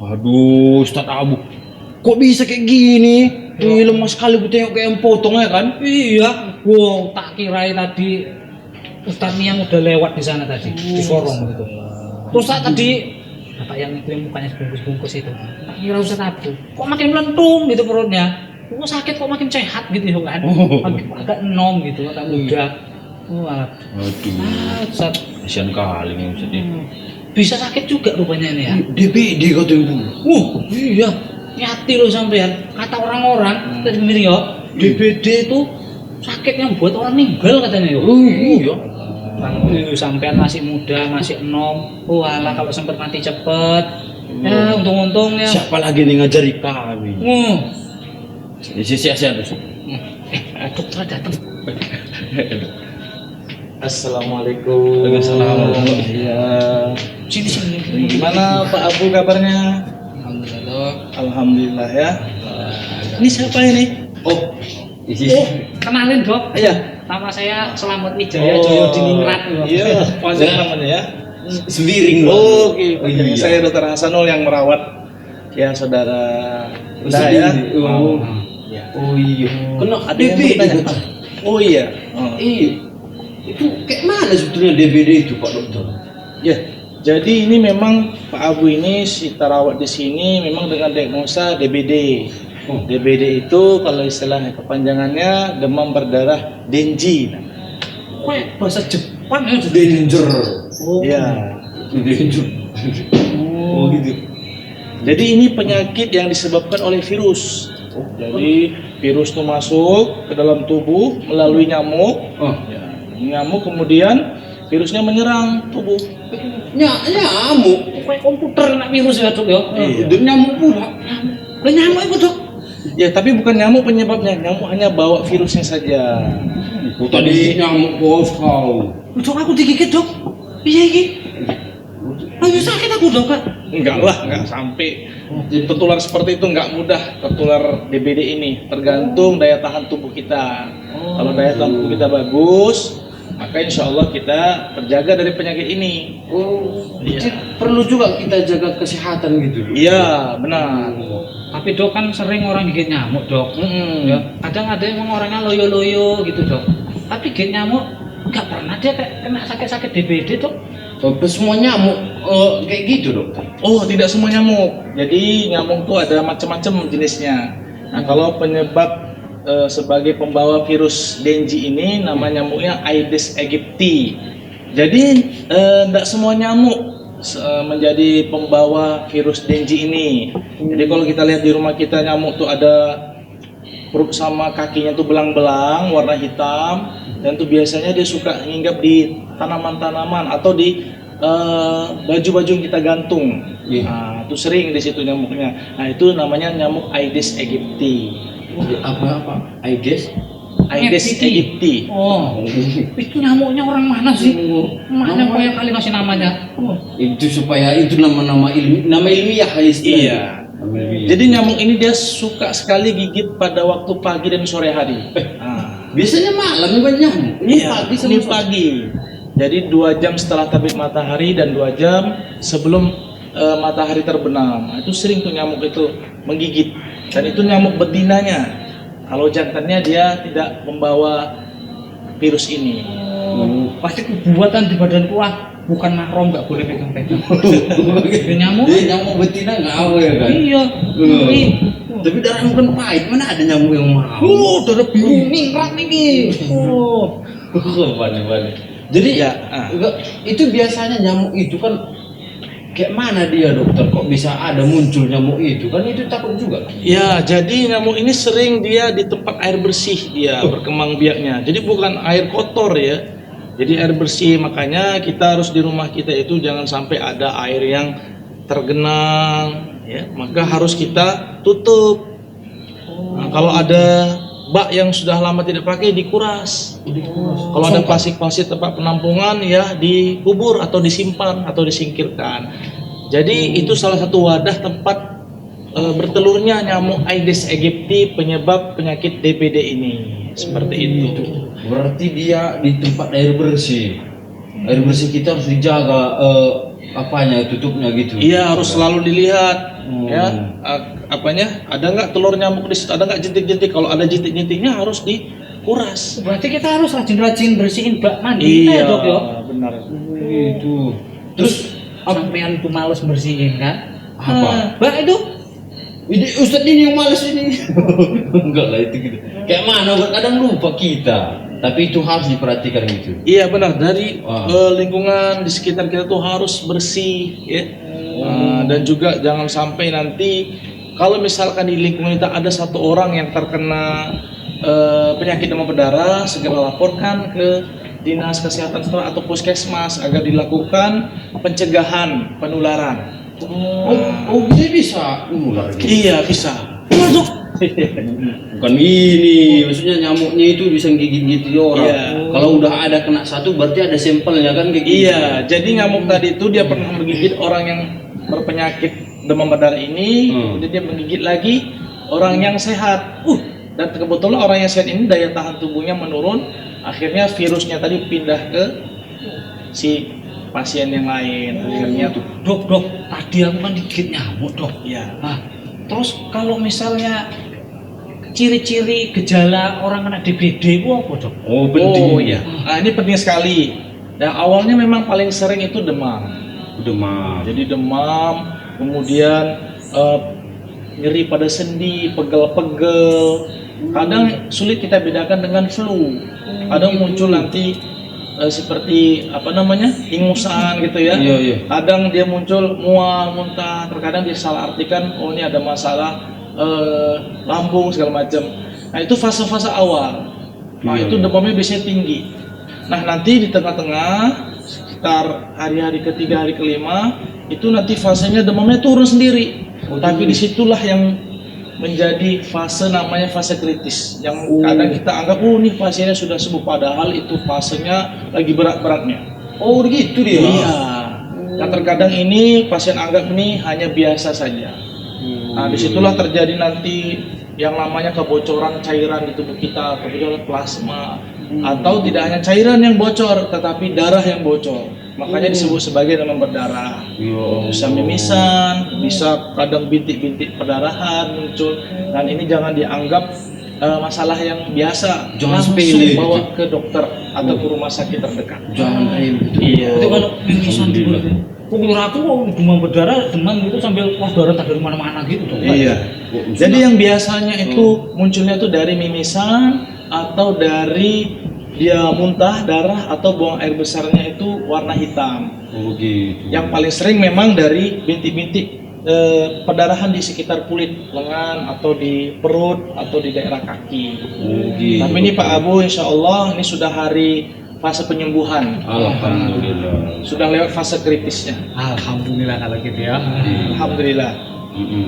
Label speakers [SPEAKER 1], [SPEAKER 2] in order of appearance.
[SPEAKER 1] Aduh, Ustadz Abu, kok bisa kayak gini? Lemas sekali gue tengok kayak yang potong ya kan?
[SPEAKER 2] Iya, gua tak kirain tadi Ustadz Niang udah lewat di sana tadi, di sorong gitu. Terus tadi bapak yang itu yang mukanya bungkus-bungkus itu, tak kira Ustadz Abu, kok makin melentung gitu perutnya. Kok sakit kok makin sehat gitu kan? Agak enom gitu, agak muda. Wah,
[SPEAKER 1] Aduh,
[SPEAKER 2] Ustadz,
[SPEAKER 1] kasihan kali nih Ustadz ini.
[SPEAKER 2] bisa sakit juga rupanya ini ya.
[SPEAKER 1] DBD katanya Bu.
[SPEAKER 2] Iya, hati lo sampean. Kata orang-orang, dari yo, DBD itu sakit yang buat orang meninggal katanya yo.
[SPEAKER 1] Iya.
[SPEAKER 2] Sampean masih muda, masih enom. Walah kalau sempat mati cepet. Ya, untung-untung ya.
[SPEAKER 1] Siapa lagi nih ngajari kami? Sia-sia terus.
[SPEAKER 2] Dokter datang.
[SPEAKER 3] Assalamualaikum.
[SPEAKER 1] Waalaikumsalam.
[SPEAKER 3] Iya.
[SPEAKER 2] Sini.
[SPEAKER 3] Gimana Pak Abu kabarnya?
[SPEAKER 2] Alhamdulillah, Dok.
[SPEAKER 3] Alhamdulillah ya. Ini siapa ini?
[SPEAKER 1] Oh,
[SPEAKER 2] Kenalin, Dok.
[SPEAKER 3] Iya.
[SPEAKER 2] Nama saya Selamat Wijaya Joyo Diningrat.
[SPEAKER 3] Iya, panjang namanya ya.
[SPEAKER 1] Sembiring loh.
[SPEAKER 3] Oh, oke.
[SPEAKER 1] Iya.
[SPEAKER 3] Saya Dr. Hasanul yang merawat ya saudara Unda ya.
[SPEAKER 1] Oh. Oh iya. Kena
[SPEAKER 3] Ada yang
[SPEAKER 1] DBD.
[SPEAKER 3] mau tanya? Oh iya.
[SPEAKER 1] Iya. Itu kayak mana sebetulnya DBD itu Pak Dokter?
[SPEAKER 3] Ya. Jadi ini memang Pak Abu ini kita rawat di sini memang dengan diagnosa DBD. DBD itu kalau istilahnya kepanjangannya demam berdarah Denji.
[SPEAKER 2] Kok bahasa Jepang ya?
[SPEAKER 1] Danger.
[SPEAKER 2] Oh.
[SPEAKER 3] Ya.
[SPEAKER 1] Danger. Oh gitu.
[SPEAKER 3] Jadi ini penyakit yang disebabkan oleh virus. Jadi virus itu masuk ke dalam tubuh melalui nyamuk.
[SPEAKER 1] Oh.
[SPEAKER 3] Ya, nyamuk kemudian virusnya menyerang tubuh.
[SPEAKER 1] Nyamuk.
[SPEAKER 2] Kayak komputer kena virus ya, Dok ya.
[SPEAKER 3] Iya.
[SPEAKER 1] Nyamuk pula.
[SPEAKER 2] Lah nyamuk itu, Dok.
[SPEAKER 3] Ya tapi bukan nyamuk penyebabnya, nyamuk hanya bawa virusnya saja.
[SPEAKER 1] Oh, tadi nyamuk bos kau.
[SPEAKER 2] Dok aku digigit, Dok. Iya iki. Ayo sakit aku, Dok. Kak.
[SPEAKER 3] Enggak lah, enggak sampai tertular seperti itu, enggak mudah tertular DBD ini. Tergantung daya tahan tubuh kita. Kalau daya tahan tubuh kita bagus, maka insya Allah kita terjaga dari penyakit ini.
[SPEAKER 1] Oh,
[SPEAKER 3] Iya.
[SPEAKER 1] perlu juga kita jaga kesehatan gitu.
[SPEAKER 3] Iya, benar.
[SPEAKER 2] Tapi, Dok, kan sering orang gigit nyamuk, Dok.
[SPEAKER 3] Ya.
[SPEAKER 2] Kadang ada yang orangnya loyo-loyo gitu, Dok. Tapi gigit nyamuk nggak pernah dia kayak kena sakit-sakit DBD, Dok.
[SPEAKER 1] Semua nyamuk kayak gitu Dokter.
[SPEAKER 3] Oh, tidak semua nyamuk. Jadi nyamuk itu ada macam-macam jenisnya. Nah, kalau penyebab sebagai pembawa virus Denji ini nama nyamuknya Aedes aegypti. Jadi tidak semua nyamuk menjadi pembawa virus Denji ini. Jadi kalau kita lihat di rumah kita nyamuk tuh ada perut sama kakinya tuh belang-belang warna hitam, dan tuh biasanya dia suka hinggap di tanaman-tanaman atau di baju-baju yang kita gantung. Nah, itu sering di situ nyamuknya. Nah, itu namanya nyamuk Aedes aegypti.
[SPEAKER 1] Apa? Aedes?
[SPEAKER 3] Aedes aegypti.
[SPEAKER 2] Oh, itu nyamuknya orang mana sih? Mana yang kali ngasih namanya?
[SPEAKER 1] Itu supaya itu nama ilmiah istilahnya.
[SPEAKER 3] Iya. Jadi nyamuk ini dia suka sekali gigit pada waktu pagi dan sore hari.
[SPEAKER 1] Biasanya malam juga nyamuk.
[SPEAKER 3] Iya, ini pagi. Jadi 2 jam setelah terbit matahari dan 2 jam sebelum matahari terbenam. Nah, itu sering tuh nyamuk itu menggigit. Dan itu nyamuk betinanya. Kalau jantannya dia tidak membawa virus ini.
[SPEAKER 2] Pasti kebuatan di badan kuah. Bukan mahram, nggak boleh pegang-pegang. Nyamuk?
[SPEAKER 1] Nyamuk betina nggak awal ya kan?
[SPEAKER 2] Iya.
[SPEAKER 1] Tapi darahnya bukan pahit. Mana ada nyamuk yang mau?
[SPEAKER 2] Darah biru ningrat nih.
[SPEAKER 1] Bane. Jadi
[SPEAKER 3] Ya,
[SPEAKER 1] itu biasanya nyamuk itu kan kayak mana dia Dokter? Kok bisa ada muncul nyamuk itu? Kan itu takut juga.
[SPEAKER 3] Ya, jadi nyamuk ini sering dia di tempat air bersih dia berkembang biaknya. Jadi bukan air kotor ya. Jadi air bersih, makanya kita harus di rumah kita itu jangan sampai ada air yang tergenang ya. Maka harus kita tutup. Nah, kalau ada bak yang sudah lama tidak pakai dikuras. Kalau ada pasir-pasir tempat penampungan ya dikubur atau disimpan atau disingkirkan. Jadi itu salah satu wadah tempat bertelurnya nyamuk Aedes aegypti penyebab penyakit DBD ini. Seperti itu.
[SPEAKER 1] Berarti dia di tempat air bersih. Air bersih kita harus dijaga apanya tutupnya gitu.
[SPEAKER 3] Iya, harus selalu dilihat
[SPEAKER 1] Hmm.
[SPEAKER 3] ya apanya, ada nggak telur nyamuk di situ, ada nggak jentik-jentik. Kalau ada jentik-jentiknya harus dikuras.
[SPEAKER 2] Berarti kita harus rajin-rajin bersihin bak mandi kita ya, Dok ya.
[SPEAKER 3] Benar.
[SPEAKER 1] Gitu. Terus
[SPEAKER 2] Sampean itu males bersihin kan?
[SPEAKER 1] apa?
[SPEAKER 2] Bak itu
[SPEAKER 1] Ini Ustadz ini yang males ini. Enggak lah itu gitu. Kayak mana kadang lupa kita. Tapi itu harus diperhatikan gitu.
[SPEAKER 3] Iya benar, dari
[SPEAKER 1] Wah.
[SPEAKER 3] lingkungan di sekitar kita tuh harus bersih ya. Dan juga jangan sampai nanti kalau misalkan di lingkungan kita ada satu orang yang terkena penyakit demam berdarah, segera laporkan ke dinas kesehatan setempat atau puskesmas agar dilakukan pencegahan penularan.
[SPEAKER 1] Bisa nular gitu.
[SPEAKER 3] Iya bisa.
[SPEAKER 1] Bukan ini, maksudnya nyamuknya itu bisa gigit-gigit orang.
[SPEAKER 3] Iya.
[SPEAKER 1] Kalau udah ada kena satu berarti ada sampelnya kan kayak gitu.
[SPEAKER 3] Iya, jadi nyamuk tadi itu dia pernah menggigit orang yang berpenyakit demam berdarah ini, kemudian dia menggigit lagi orang yang sehat. Dan kebetulan orang yang sehat ini daya tahan tubuhnya menurun, akhirnya virusnya tadi pindah ke si pasien yang lain. Akhirnya tuh,
[SPEAKER 2] Dok, tadi aku kan digigit nyamuk, Dok.
[SPEAKER 3] ya.
[SPEAKER 2] Nah, terus kalau misalnya ciri-ciri gejala orang kena DBD itu apa, Dok?
[SPEAKER 1] Oh penting.
[SPEAKER 3] Oh iya. Nah ini penting sekali. Dan awalnya memang paling sering itu demam.
[SPEAKER 1] Demam.
[SPEAKER 3] Jadi demam, kemudian nyeri pada sendi, pegel-pegel. Kadang sulit kita bedakan dengan flu. Kadang muncul nanti seperti apa namanya, ingusan gitu ya.
[SPEAKER 1] Iya.
[SPEAKER 3] Kadang dia muncul mual, muntah. Terkadang dia salah artikan, oh ini ada masalah lambung segala macam. Nah itu fase-fase awal. Nah
[SPEAKER 1] Iya,
[SPEAKER 3] itu
[SPEAKER 1] iya.
[SPEAKER 3] demamnya biasanya tinggi. Nah nanti di tengah-tengah sekitar hari-hari ketiga, hari kelima itu nanti fasenya demamnya turun sendiri. Tapi disitulah yang menjadi fase namanya fase kritis, yang kadang kita anggap nih pasiennya sudah sembuh, padahal itu fasenya lagi berat-beratnya.
[SPEAKER 1] Oh gitu dia.
[SPEAKER 3] Iya. Nah terkadang ini pasien anggap ini hanya biasa saja. Nah disitulah terjadi nanti yang namanya kebocoran cairan di tubuh kita, kebocoran plasma, atau tidak hanya cairan yang bocor, tetapi darah yang bocor. Makanya disebut sebagai demam berdarah. Bisa mimisan, bisa kadang bintik-bintik perdarahan muncul, dan ini jangan dianggap masalah yang biasa.
[SPEAKER 1] Jangan
[SPEAKER 3] Langsung
[SPEAKER 1] sepele.
[SPEAKER 3] bawa ke dokter atau ke rumah sakit terdekat.
[SPEAKER 1] Jangan air gitu.
[SPEAKER 3] Iya.
[SPEAKER 2] Itu kalau mimisan dulu. Kok aku mau demam berdarah, demam itu sambil keluar darah tak dari mana-mana gitu, Dok.
[SPEAKER 3] Iya. Jadi yang biasanya itu munculnya tuh dari mimisan atau dari dia muntah darah atau buang air besarnya itu warna hitam.
[SPEAKER 1] Oh gitu.
[SPEAKER 3] Yang paling sering memang dari bintik-bintik perdarahan di sekitar kulit lengan atau di perut atau di daerah kaki.
[SPEAKER 1] Oh gitu.
[SPEAKER 3] Tapi ini Pak Abu, insya Allah ini sudah hari fase penyembuhan.
[SPEAKER 1] Alhamdulillah.
[SPEAKER 3] Sudah lewat fase kritisnya.
[SPEAKER 2] Alhamdulillah kalau gitu ya.
[SPEAKER 3] Alhamdulillah.
[SPEAKER 1] Mm-mm.